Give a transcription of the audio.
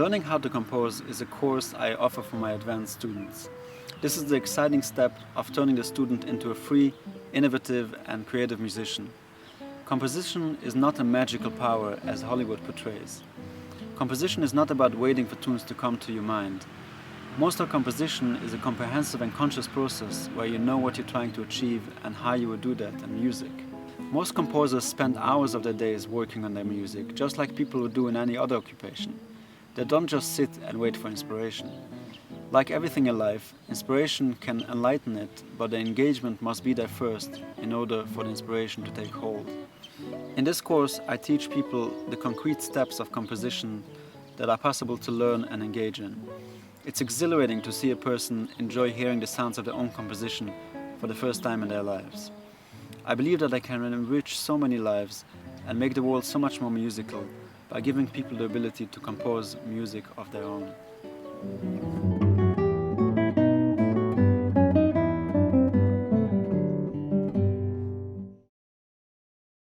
Learning how to compose is a course I offer for my advanced students. This is the exciting step of turning the student into a free, innovative and creative musician. Composition is not a magical power as Hollywood portrays. Composition is not about waiting for tunes to come to your mind. Most of composition is a comprehensive and conscious process where you know what you're trying to achieve and how you would do that in music. Most composers spend hours of their days working on their music, just like people would do in any other occupation. They don't just sit and wait for inspiration. Like everything in life, inspiration can enlighten it, but the engagement must be there first in order for the inspiration to take hold. In this course, I teach people the concrete steps of composition that are possible to learn and engage in. It's exhilarating to see a person enjoy hearing the sounds of their own composition for the first time in their lives. I believe that I can enrich so many lives and make the world so much more musical by giving people the ability to compose music of their own.